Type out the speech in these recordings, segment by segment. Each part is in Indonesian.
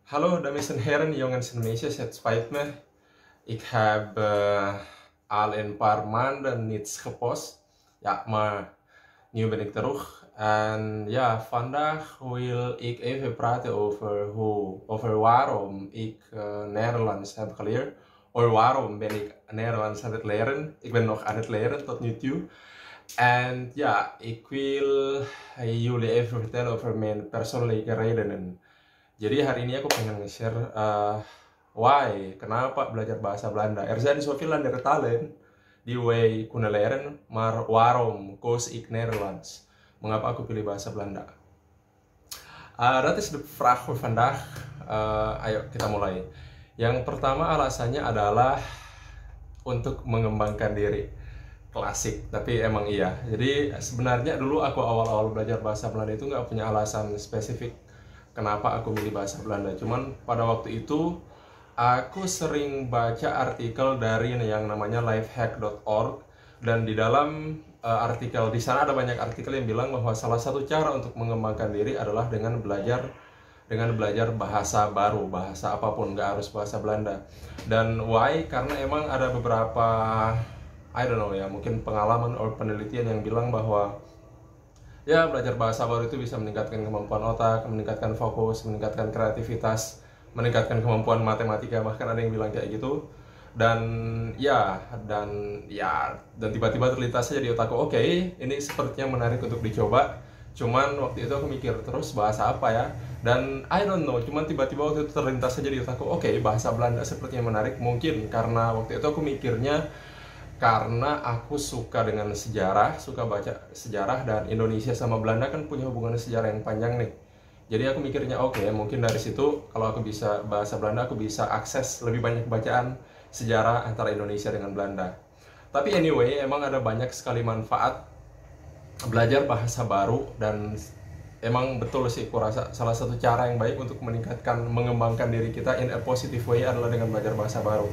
Hallo, dames en heren, jongens en meisjes, het spijt me. Ik heb al een paar maanden niets gepost. Ja, maar nu ben ik terug. En ja, vandaag wil ik even praten over waarom ik Nederlands heb geleerd. Of waarom ben ik Nederlands aan het leren. Ik ben nog aan het leren tot nu toe. En ja, ik wil jullie even vertellen over mijn persoonlijke redenen. Jadi hari ini aku pengen nge-share why, kenapa belajar bahasa Belanda. Er zijn zoveel andere talen die wij kunnen leren, maar waarom koos ik Nederlands? Mengapa aku pilih bahasa Belanda? Dat is de vraag voor vandaag. Ayo kita mulai. Yang pertama alasannya adalah untuk mengembangkan diri. Klasik, tapi emang iya. Jadi sebenarnya dulu aku awal-awal belajar bahasa Belanda itu nggak punya alasan spesifik kenapa aku milih bahasa Belanda. Cuman pada waktu itu aku sering baca artikel dari yang namanya lifehack.org, dan di dalam artikel di sana ada banyak artikel yang bilang bahwa salah satu cara untuk mengembangkan diri adalah dengan belajar bahasa baru, bahasa apapun, nggak harus bahasa Belanda. Dan why? Karena emang ada beberapa I don't know ya, mungkin pengalaman atau penelitian yang bilang bahwa ya, belajar bahasa baru itu bisa meningkatkan kemampuan otak, meningkatkan fokus, meningkatkan kreativitas, meningkatkan kemampuan matematika, bahkan ada yang bilang kayak gitu. Dan tiba-tiba terlintas saja di otakku, oke, ini sepertinya menarik untuk dicoba. Cuman waktu itu aku mikir terus bahasa apa ya? Dan I don't know, cuman tiba-tiba waktu itu terlintas saja di otakku, oke, bahasa Belanda sepertinya menarik. Mungkin karena waktu itu aku mikirnya karena aku suka dengan sejarah, suka baca sejarah, dan Indonesia sama Belanda kan punya hubungan sejarah yang panjang nih. Jadi aku mikirnya oke, mungkin dari situ kalau aku bisa bahasa Belanda, aku bisa akses lebih banyak bacaan sejarah antara Indonesia dengan Belanda. Tapi anyway, emang ada banyak sekali manfaat belajar bahasa baru, dan emang betul sih, aku rasa salah satu cara yang baik untuk mengembangkan diri kita in a positive way adalah dengan belajar bahasa baru.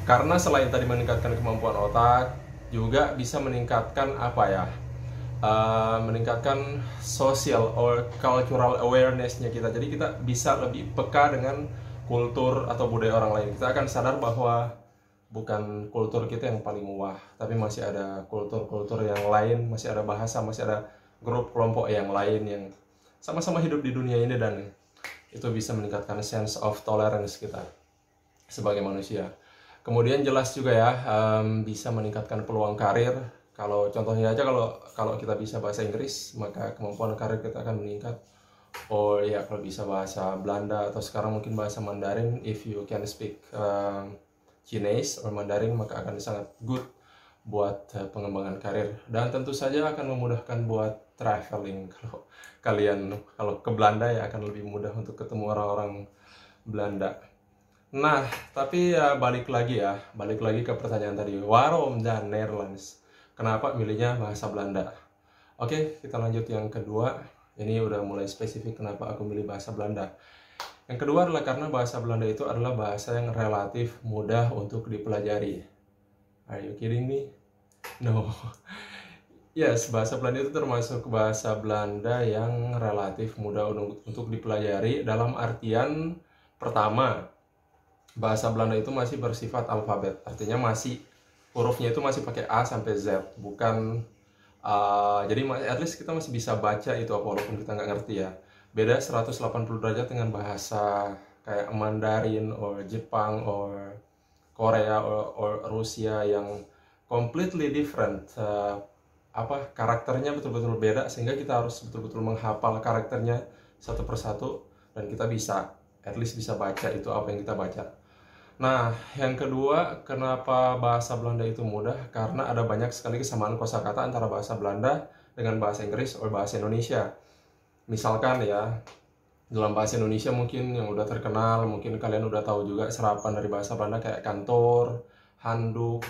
Karena selain tadi meningkatkan kemampuan otak, juga bisa meningkatkan meningkatkan social or cultural awareness-nya kita. Jadi kita bisa lebih peka dengan kultur atau budaya orang lain. Kita akan sadar bahwa bukan kultur kita yang paling wah, tapi masih ada kultur-kultur yang lain, masih ada bahasa, masih ada grup kelompok yang lain yang sama-sama hidup di dunia ini, dan itu bisa meningkatkan sense of tolerance kita sebagai manusia. Kemudian jelas juga ya, bisa meningkatkan peluang karir. Kalau contohnya aja, kalau kita bisa bahasa Inggris, maka kemampuan karir kita akan meningkat. Oh ya, kalau bisa bahasa Belanda atau sekarang mungkin bahasa Mandarin, if you can speak Chinese or Mandarin, maka akan sangat good buat pengembangan karir. Dan tentu saja akan memudahkan buat traveling. Kalau ke Belanda ya akan lebih mudah untuk ketemu orang-orang Belanda. Nah, tapi ya balik lagi ke pertanyaan tadi, waarom dan Netherlands? Kenapa milihnya bahasa Belanda? Oke, kita lanjut yang kedua. Ini udah mulai spesifik kenapa aku milih bahasa Belanda. Yang kedua adalah karena bahasa Belanda itu adalah bahasa yang relatif mudah untuk dipelajari. Are you kidding me? No. Yes, bahasa Belanda itu termasuk bahasa Belanda yang relatif mudah untuk dipelajari, dalam artian pertama, bahasa Belanda itu masih bersifat alfabet, artinya masih hurufnya itu masih pakai A sampai Z, bukan jadi at least kita masih bisa baca itu apa, walaupun kita nggak ngerti ya. Beda 180 derajat dengan bahasa kayak Mandarin or Jepang or Korea or Rusia yang completely different, karakternya betul-betul beda, sehingga kita harus betul-betul menghafal karakternya satu persatu, dan kita bisa at least bisa baca itu apa yang kita baca. Nah, yang kedua, kenapa bahasa Belanda itu mudah? Karena ada banyak sekali kesamaan kosakata antara bahasa Belanda dengan bahasa Inggris atau bahasa Indonesia. Misalkan ya, dalam bahasa Indonesia mungkin yang udah terkenal, mungkin kalian udah tahu juga serapan dari bahasa Belanda kayak kantor, handuk,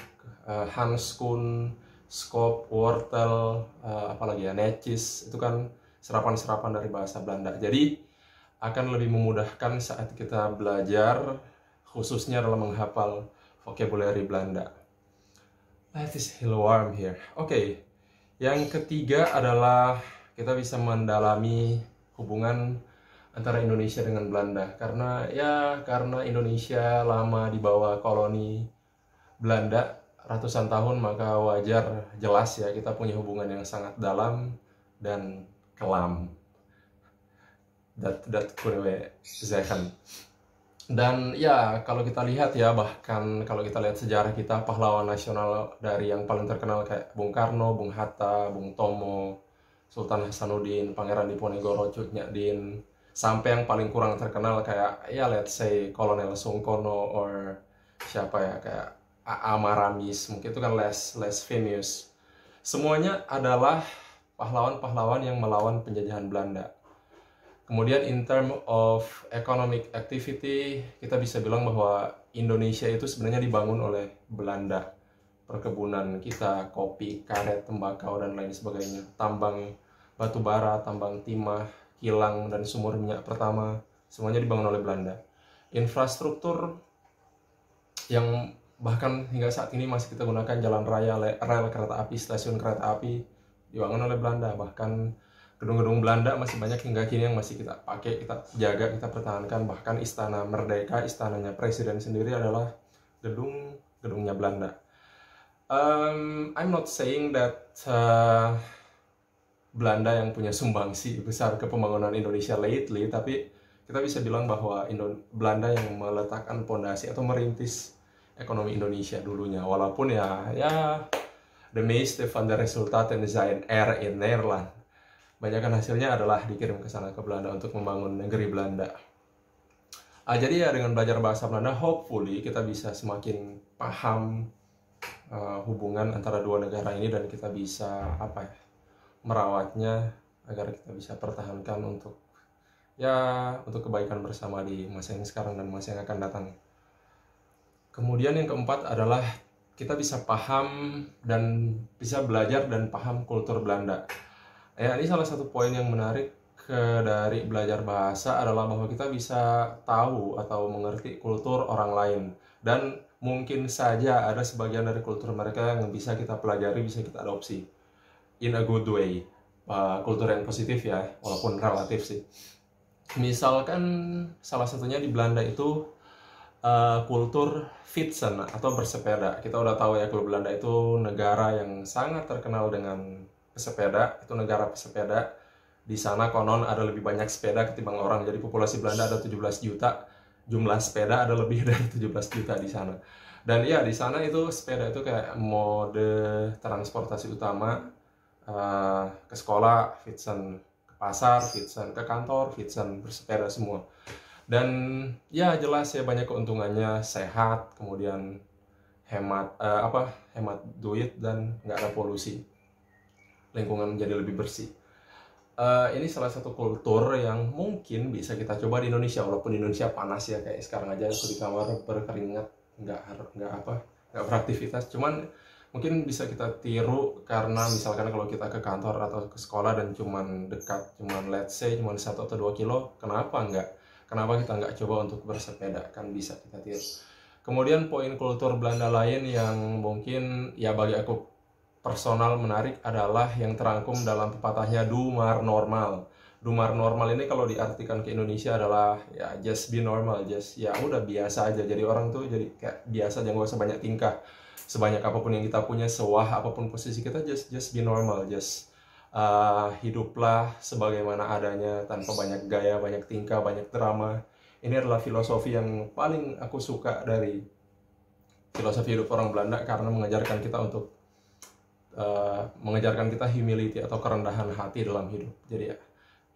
handskoen, skop, wortel, apalagi ya, netjes. Itu kan serapan-serapan dari bahasa Belanda. Jadi akan lebih memudahkan saat kita belajar, khususnya dalam menghafal vocabulary Belanda. Life is hell warm here. Oke, yang ketiga adalah kita bisa mendalami hubungan antara Indonesia dengan Belanda. Karena Indonesia lama di bawah koloni Belanda ratusan tahun, maka wajar jelas ya kita punya hubungan yang sangat dalam dan kelam. Dat kunnen we zeggen. Dan ya kalau kita lihat ya, bahkan kalau kita lihat sejarah kita, pahlawan nasional dari yang paling terkenal kayak Bung Karno, Bung Hatta, Bung Tomo, Sultan Hasanuddin, Pangeran Diponegoro, Cut Nyak Dien, sampai yang paling kurang terkenal kayak ya let's say Kolonel Sungkono or siapa ya kayak A.A. Maramis, mungkin itu kan less famous. Semuanya adalah pahlawan-pahlawan yang melawan penjajahan Belanda. Kemudian in term of economic activity, kita bisa bilang bahwa Indonesia itu sebenarnya dibangun oleh Belanda. Perkebunan kita, kopi, karet, tembakau, dan lain sebagainya. Tambang batu bara, tambang timah, kilang, dan sumur minyak pertama, semuanya dibangun oleh Belanda. Infrastruktur yang bahkan hingga saat ini masih kita gunakan, jalan raya, rel kereta api, stasiun kereta api, dibangun oleh Belanda. Bahkan gedung-gedung Belanda masih banyak hingga kini yang masih kita pakai, kita jaga, kita pertahankan. Bahkan Istana Merdeka, istananya presiden sendiri adalah gedungnya Belanda. I'm not saying that Belanda yang punya sumbangsi besar ke pembangunan Indonesia lately, tapi kita bisa bilang bahwa Belanda yang meletakkan pondasi atau merintis ekonomi Indonesia dulunya. Walaupun ya de meeste van de resultaten zijn in Nederland. Banyakan hasilnya adalah dikirim ke sana ke Belanda untuk membangun negeri Belanda. Jadi ya dengan belajar bahasa Belanda, hopefully kita bisa semakin paham hubungan antara dua negara ini, dan kita bisa merawatnya agar kita bisa pertahankan untuk kebaikan bersama di masa yang sekarang dan masa yang akan datang. Kemudian yang keempat adalah kita bisa paham dan bisa belajar dan paham kultur Belanda. Ini salah satu poin yang menarik dari belajar bahasa adalah bahwa kita bisa tahu atau mengerti kultur orang lain, dan mungkin saja ada sebagian dari kultur mereka yang bisa kita pelajari, bisa kita adopsi in a good way, kultur yang positif ya, walaupun relatif sih. Misalkan salah satunya di Belanda itu kultur fietsen atau bersepeda. Kita udah tahu ya kalau Belanda itu negara yang sangat terkenal dengan pesepeda, itu negara pesepeda. Di sana konon ada lebih banyak sepeda ketimbang orang. Jadi populasi Belanda ada 17 juta, jumlah sepeda ada lebih dari 17 juta di sana. Dan ya di sana itu sepeda itu kayak mode transportasi utama, ke sekolah fietsen, ke pasar fietsen, ke kantor fietsen, bersepeda semua. Dan ya jelas ya banyak keuntungannya, sehat, kemudian hemat duit, dan nggak ada polusi. Lingkungan menjadi lebih bersih. Ini salah satu kultur yang mungkin bisa kita coba di Indonesia, walaupun di Indonesia panas ya, kayak sekarang aja aku di kamar berkeringat, nggak beraktivitas. Cuman mungkin bisa kita tiru, karena misalkan kalau kita ke kantor atau ke sekolah dan cuman dekat, let's say 1 atau 2 kilo, kenapa kita nggak coba untuk bersepeda, kan bisa kita tiru. Kemudian poin kultur Belanda lain yang mungkin ya bagi aku personal menarik adalah yang terangkum dalam pepatahnya "Doe maar normaal". "Doe maar normaal" ini kalau diartikan ke Indonesia adalah ya just be normal, just ya udah biasa aja. Jadi orang tuh jadi kayak biasa aja, nggak usah banyak tingkah. Sebanyak apapun yang kita punya, sewah apapun posisi kita, just be normal, just hiduplah sebagaimana adanya, tanpa banyak gaya, banyak tingkah, banyak drama. Ini adalah filosofi yang paling aku suka dari filosofi hidup orang Belanda, karena mengajarkan kita humility atau kerendahan hati dalam hidup. Jadi ya,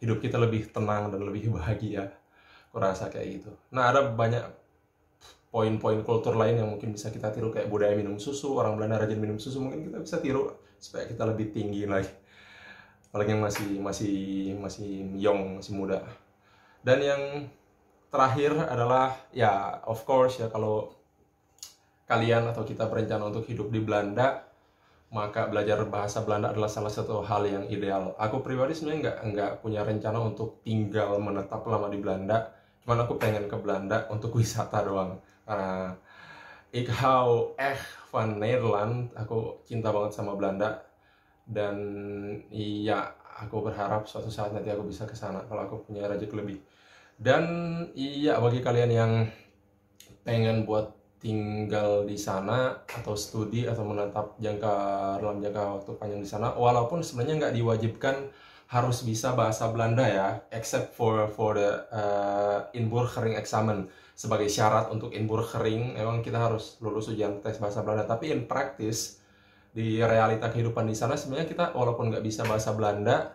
hidup kita lebih tenang dan lebih bahagia. Aku rasa kayak gitu. Nah, ada banyak poin-poin kultur lain yang mungkin bisa kita tiru, kayak budaya minum susu. Orang Belanda rajin minum susu, mungkin kita bisa tiru supaya kita lebih tinggi lagi. Apalagi yang masih young, masih muda. Dan yang terakhir adalah ya of course ya, kalau kalian atau kita berencana untuk hidup di Belanda, maka belajar bahasa Belanda adalah salah satu hal yang ideal. Aku pribadi sebenarnya nggak punya rencana untuk tinggal menetap lama di Belanda. Cuman aku pengen ke Belanda untuk wisata doang. Karena ik hou echt van Nederland. Aku cinta banget sama Belanda. Dan iya, aku berharap suatu saat nanti aku bisa ke sana kalau aku punya rezeki lebih. Dan iya, bagi kalian yang pengen buat tinggal di sana atau studi atau menetap dalam jangka waktu panjang di sana, walaupun sebenarnya nggak diwajibkan harus bisa bahasa Belanda ya, except for the inburgering examen. Sebagai syarat untuk inburgering memang kita harus lulus ujian tes bahasa Belanda, tapi in practice di realita kehidupan di sana sebenarnya kita walaupun nggak bisa bahasa Belanda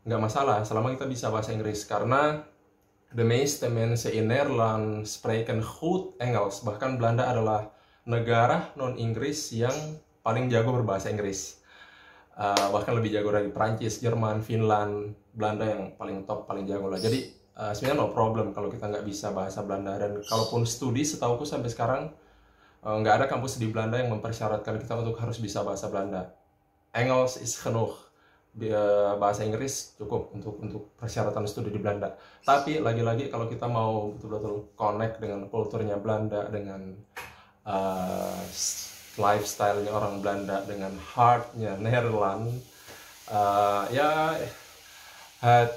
nggak masalah selama kita bisa bahasa Inggris, karena de meeste mensen in Nederland spreken goed Engels. Bahkan Belanda adalah negara non-Inggris yang paling jago berbahasa Inggris. Bahkan lebih jago dari Prancis, Jerman, Finland, Belanda yang paling top, paling jago lah. Jadi sebenarnya no problem kalau kita nggak bisa bahasa Belanda. Dan kalaupun studi, setauku sampai sekarang nggak ada kampus di Belanda yang mempersyaratkan kita untuk harus bisa bahasa Belanda. Engels is genoeg. Bahasa Inggris cukup untuk persyaratan studi di Belanda. Tapi lagi-lagi kalau kita mau betul-betul connect dengan kulturnya Belanda, dengan lifestyle-nya orang Belanda, dengan heart-nya Nederland, ya het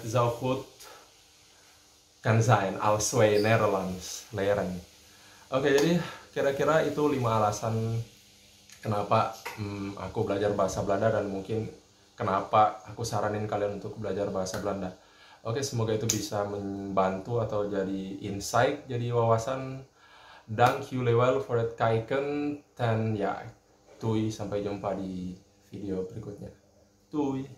zou goed kan zijn als wij Nederlands leren. Oke, jadi kira-kira itu 5 alasan kenapa aku belajar bahasa Belanda, dan mungkin kenapa aku saranin kalian untuk belajar bahasa Belanda. Oke, semoga itu bisa membantu atau jadi insight, jadi wawasan. Dank jullie wel voor het kijken. Dan ya, doei, sampai jumpa di video berikutnya. Doei.